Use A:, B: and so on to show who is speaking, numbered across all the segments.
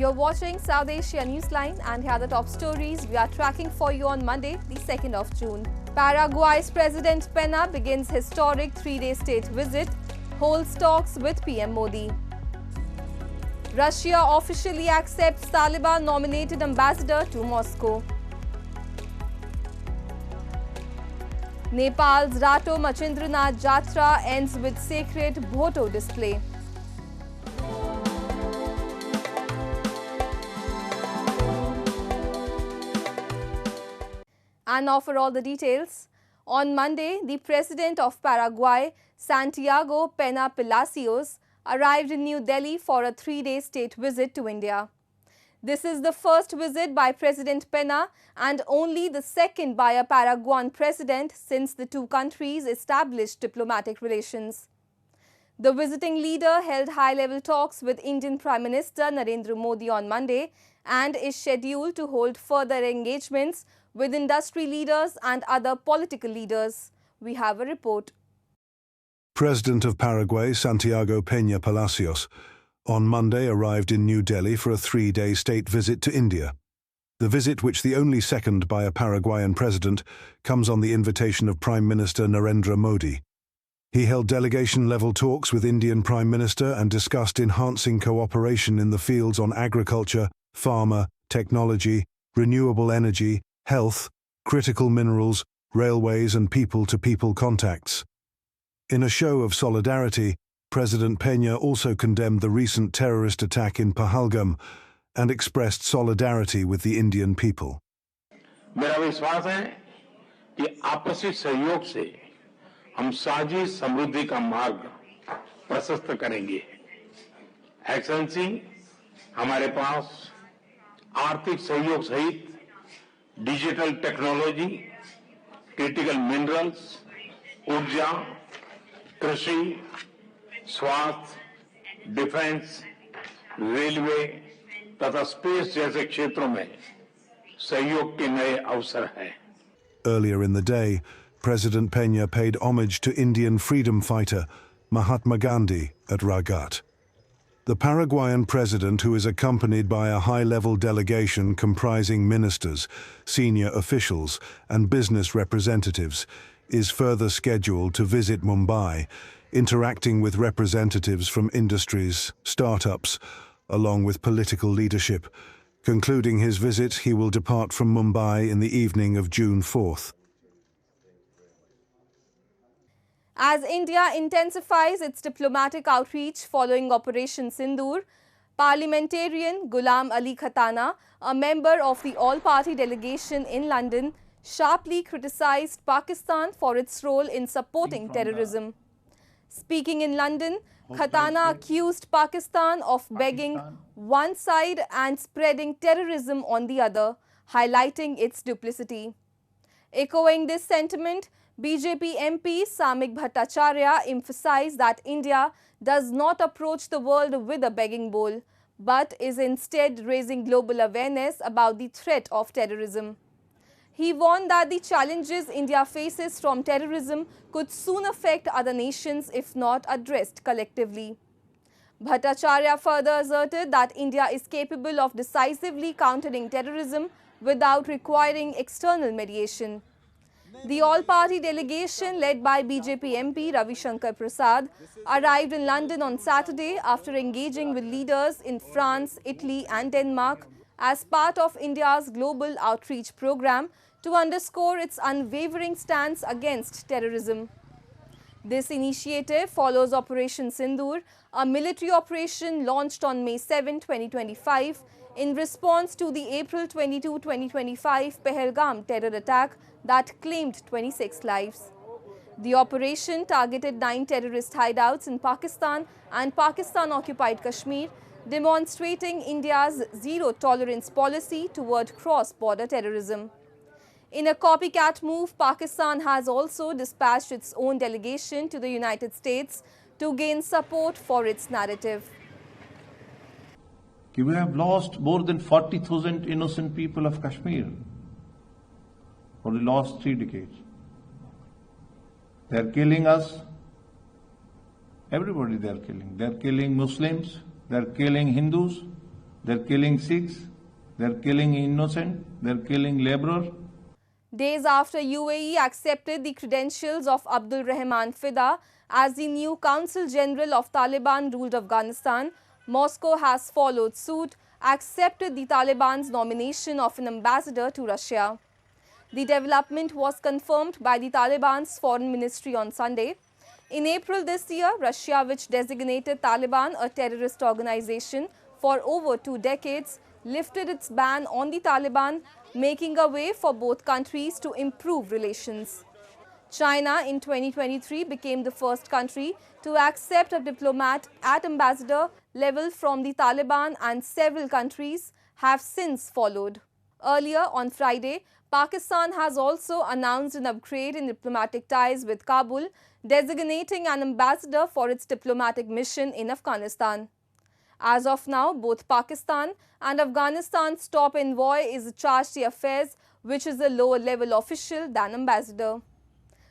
A: You're watching South Asia Newsline, and here are the top stories we are tracking for you on Monday, the 2nd of June. Paraguay's President Pena begins historic 3-day state visit, holds talks with PM Modi. Russia officially accepts Taliban-nominated ambassador to Moscow. Nepal's Rato Machindranath Jatra ends with sacred Bhoto display. And now for all the details. On Monday, the President of Paraguay, Santiago Pena Palacios, arrived in New Delhi for a 3-day state visit to India. This is the first visit by President Pena and only the second by a Paraguayan president since the two countries established diplomatic relations. The visiting leader held high-level talks with Indian Prime Minister Narendra Modi on Monday and is scheduled to hold further engagements with industry leaders and other political leaders. We have a report.
B: President of Paraguay, Santiago Peña Palacios, on Monday arrived in New Delhi for a 3-day state visit to India. The visit, which the only second by a Paraguayan president, comes on the invitation of Prime Minister Narendra Modi. He held delegation-level talks with Indian Prime Minister and discussed enhancing cooperation in the fields on agriculture, pharma, technology, renewable energy, health, critical minerals, railways and people-to-people contacts. In a show of solidarity, President Peña also condemned the recent terrorist attack in Pahalgam and expressed solidarity with the Indian people.
C: मेरा विश्वास है कि आपसी सहयोग से हम साझी समृद्धि का मार्ग प्रशस्त करेंगे। एक्सेलेंसी, हमारे पास आर्थिक सहयोग सहित डिजिटल टेक्नोलॉजी, क्रिटिकल मिनरल्स, ऊर्जा, कृषि, स्वास्थ्य, डिफेंस, रेलवे तथा स्पेस जैसे क्षेत्रों में सहयोग के नए अवसर हैं।
B: Earlier in the day, President Peña paid homage to Indian freedom fighter Mahatma Gandhi at Ragat. The Paraguayan president, who is accompanied by a high-level delegation comprising ministers, senior officials, and business representatives, is further scheduled to visit Mumbai, interacting with representatives from industries, startups, along with political leadership. Concluding his visit, he will depart from Mumbai in the evening of June 4th.
A: As India intensifies its diplomatic outreach following Operation Sindoor, parliamentarian Ghulam Ali Khatana, a member of the all-party delegation in London, sharply criticized Pakistan for its role in supporting terrorism. Speaking in London, Khatana accused Pakistan of begging one side and spreading terrorism on the other, highlighting its duplicity. Echoing this sentiment, BJP MP Samik Bhattacharya emphasized that India does not approach the world with a begging bowl, but is instead raising global awareness about the threat of terrorism. He warned that the challenges India faces from terrorism could soon affect other nations if not addressed collectively. Bhattacharya further asserted that India is capable of decisively countering terrorism without requiring external mediation. The all-party delegation led by BJP MP Ravi Shankar Prasad arrived in London on Saturday after engaging with leaders in France, Italy and Denmark as part of India's global outreach program to underscore its unwavering stance against terrorism. This initiative follows Operation Sindoor, a military operation launched on May 7, 2025 in response to the April 22, 2025 Pahalgam terror attack that claimed 26 lives. The operation targeted 9 terrorist hideouts in Pakistan and Pakistan-occupied Kashmir, demonstrating India's zero-tolerance policy toward cross-border terrorism. In a copycat move, Pakistan has also dispatched its own delegation to the United States to gain support for its narrative.
D: We have lost more than 40,000 innocent people of Kashmir for the last 3 decades. They are killing us. Everybody they are killing. They are killing Muslims. They are killing Hindus. They're killing Sikhs, they're killing innocent, they're killing laborer.
A: Days after UAE accepted the credentials of Abdul Rahman Fida as the new Council General of Taliban-ruled Afghanistan, Moscow has followed suit, accepted the Taliban's nomination of an ambassador to Russia. The development was confirmed by the Taliban's foreign ministry on Sunday. In April this year, Russia, which designated Taliban a terrorist organization for over 2 decades, lifted its ban on the Taliban, making a way for both countries to improve relations. China in 2023 became the first country to accept a diplomat at ambassador level from the Taliban, and several countries have since followed. Earlier on Friday, Pakistan has also announced an upgrade in diplomatic ties with Kabul, designating an ambassador for its diplomatic mission in Afghanistan. As of now, both Pakistan and Afghanistan's top envoy is chargé d'affaires, which is a lower-level official than ambassador.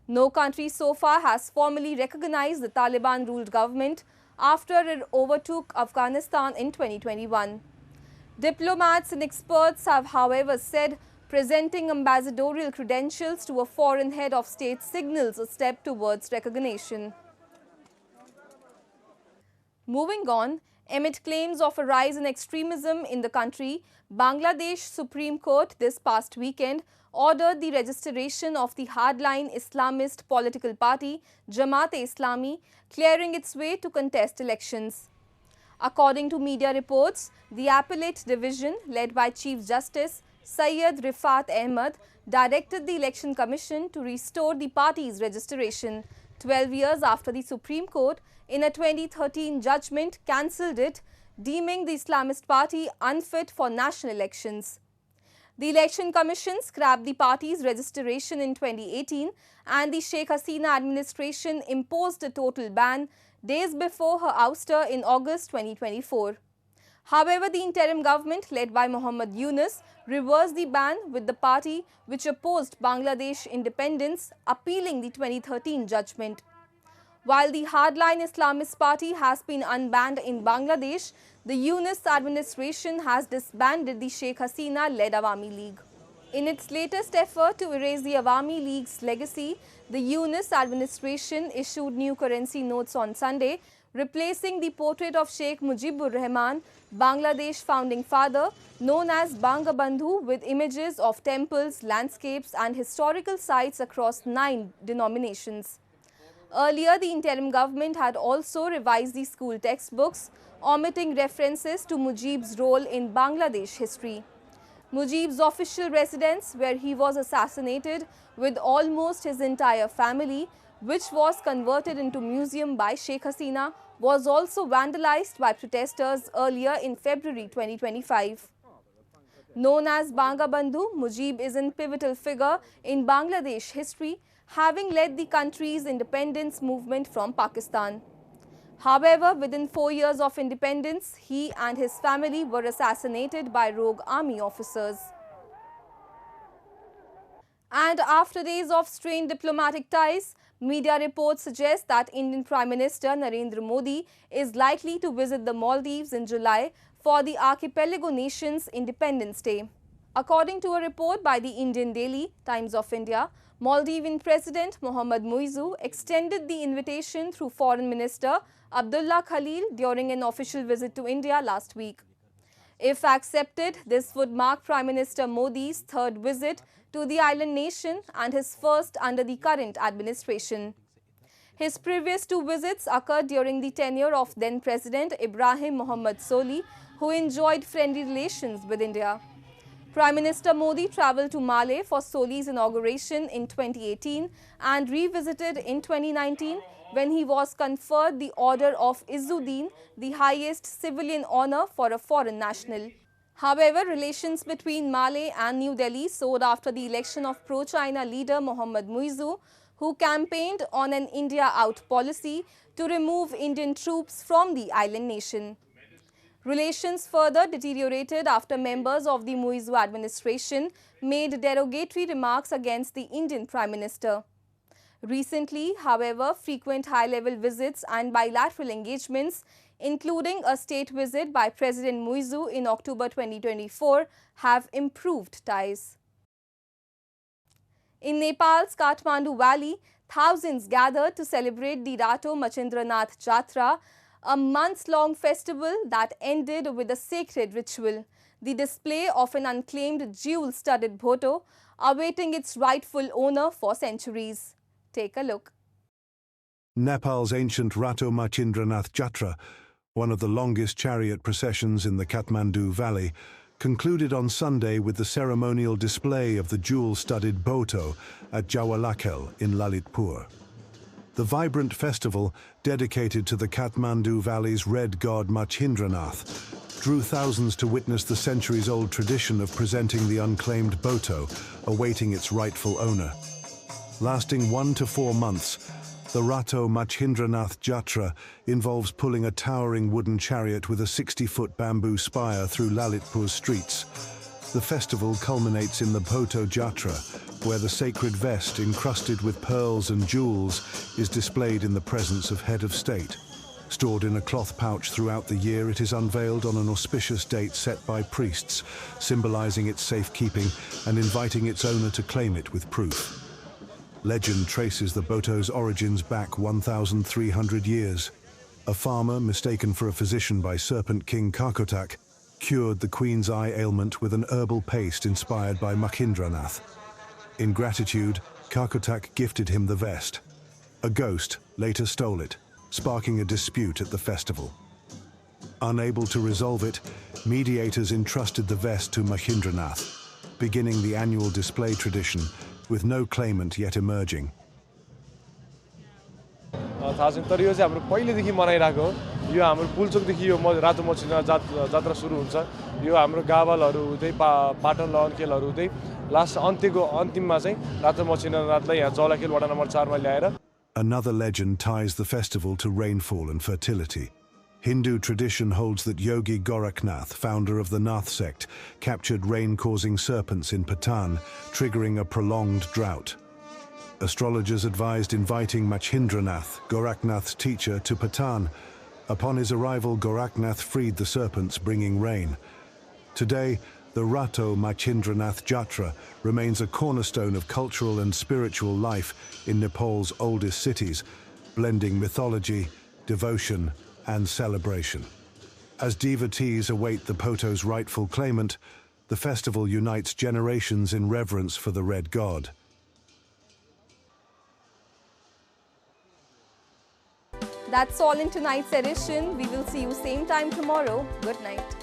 A: No country so far has formally recognized the Taliban-ruled government after it overtook Afghanistan in 2021. Diplomats and experts have, however, said presenting ambassadorial credentials to a foreign head of state signals a step towards recognition. Moving on, amid claims of a rise in extremism in the country, Bangladesh Supreme Court this past weekend ordered the registration of the hardline Islamist political party Jamaat-e-Islami, clearing its way to contest elections. According to media reports, the Appellate Division, led by Chief Justice Syed Rifat Ahmed, directed the Election Commission to restore the party's registration 12 years after the Supreme Court, in a 2013 judgment, cancelled it, deeming the Islamist party unfit for national elections. The Election Commission scrapped the party's registration in 2018, and the Sheikh Hasina administration imposed a total ban days before her ouster in August 2024. However, the interim government, led by Muhammad Yunus, reversed the ban, with the party which opposed Bangladesh independence appealing the 2013 judgment. While the hardline Islamist party has been unbanned in Bangladesh, the Yunus administration has disbanded the Sheikh Hasina-led Awami League. In its latest effort to erase the Awami League's legacy, the Yunus administration issued new currency notes on Sunday, replacing the portrait of Sheikh Mujibur Rahman, Bangladesh founding father, known as Bangabandhu, with images of temples, landscapes and historical sites across 9 denominations. Earlier, the interim government had also revised the school textbooks, omitting references to Mujib's role in Bangladesh history. Mujib's official residence, where he was assassinated with almost his entire family, which was converted into museum by Sheikh Hasina, was also vandalized by protesters earlier in February 2025. Known as Bangabandhu, Mujib is a pivotal figure in Bangladesh history, having led the country's independence movement from Pakistan. However, within 4 years of independence, he and his family were assassinated by rogue army officers. And after days of strained diplomatic ties, media reports suggest that Indian Prime Minister Narendra Modi is likely to visit the Maldives in July for the archipelago nation's Independence Day. According to a report by the Indian daily Times of India, Maldivian President Mohammad Muizzu extended the invitation through Foreign Minister Abdullah Khalil during an official visit to India last week. If accepted, this would mark Prime Minister Modi's 3rd visit to the island nation and his first under the current administration. His previous 2 visits occurred during the tenure of then President Ibrahim Mohammad Soli, who enjoyed friendly relations with India. Prime Minister Modi travelled to Malé for Soli's inauguration in 2018 and revisited in 2019 when he was conferred the Order of Izzuddin, the highest civilian honour for a foreign national. However, relations between Malé and New Delhi soared after the election of pro-China leader Mohammad Muizzu, who campaigned on an India-out policy to remove Indian troops from the island nation. Relations further deteriorated after members of the Muizzu administration made derogatory remarks against the Indian Prime Minister. Recently, however, frequent high-level visits and bilateral engagements including a state visit by President Muizu in October 2024, have improved ties. In Nepal's Kathmandu Valley, thousands gathered to celebrate the Rato Machindranath Jatra, a months-long festival that ended with a sacred ritual, the display of an unclaimed jewel-studded bhoto awaiting its rightful owner for centuries. Take a look.
B: Nepal's ancient Rato Machindranath Jatra, one of the longest chariot processions in the Kathmandu Valley, concluded on Sunday with the ceremonial display of the jewel-studded bhoto at Jawalakhel in Lalitpur. The vibrant festival, dedicated to the Kathmandu Valley's red god Machindranath, drew thousands to witness the centuries-old tradition of presenting the unclaimed bhoto, awaiting its rightful owner. Lasting 1 to 4 months, the Rato Machindranath Jatra involves pulling a towering wooden chariot with a 60-foot bamboo spire through Lalitpur's streets. The festival culminates in the Bhoto Jatra, where the sacred vest, encrusted with pearls and jewels, is displayed in the presence of head of state. Stored in a cloth pouch throughout the year, it is unveiled on an auspicious date set by priests, symbolizing its safekeeping and inviting its owner to claim it with proof. Legend traces the Bhoto's origins back 1,300 years. A farmer, mistaken for a physician by Serpent King Karkotak, cured the Queen's eye ailment with an herbal paste inspired by Machindranath. In gratitude, Karkotak gifted him the vest. A ghost later stole it, sparking a dispute at the festival. Unable to resolve it, mediators entrusted the vest to Machindranath, beginning the annual display tradition with no claimant yet emerging.
E: थाहा छैन तर यो चाहिँ हाम्रो पहिलेदेखि मनाइरहेको हो यो हाम्रो पुलचोकदेखि यो रातो मचिन्द्रनाथ जात्रा सुरु हुन्छ यो हाम्रो गावलहरू हुँदै पाटन लहनखेलहरू हुँदै लास्ट अन्त्यको अन्तिममा चाहिँ रातो मचिन्द्रनाथलाई यहाँ जौलाखेल वडा नम्बर 4 मा ल्याएर.
B: Another legend ties the festival to rainfall and fertility. Hindu tradition holds that Yogi Gorakhnath, founder of the Nath sect, captured rain-causing serpents in Patan, triggering a prolonged drought. Astrologers advised inviting Machindranath, Gorakhnath's teacher, to Patan. Upon his arrival, Gorakhnath freed the serpents, bringing rain. Today, the Rato Machindranath Jatra remains a cornerstone of cultural and spiritual life in Nepal's oldest cities, blending mythology, devotion, and celebration. As devotees await the Bhoto's rightful claimant, the festival unites generations in reverence for the Red God.
A: That's all in tonight's edition. We will see you same time tomorrow. Good night.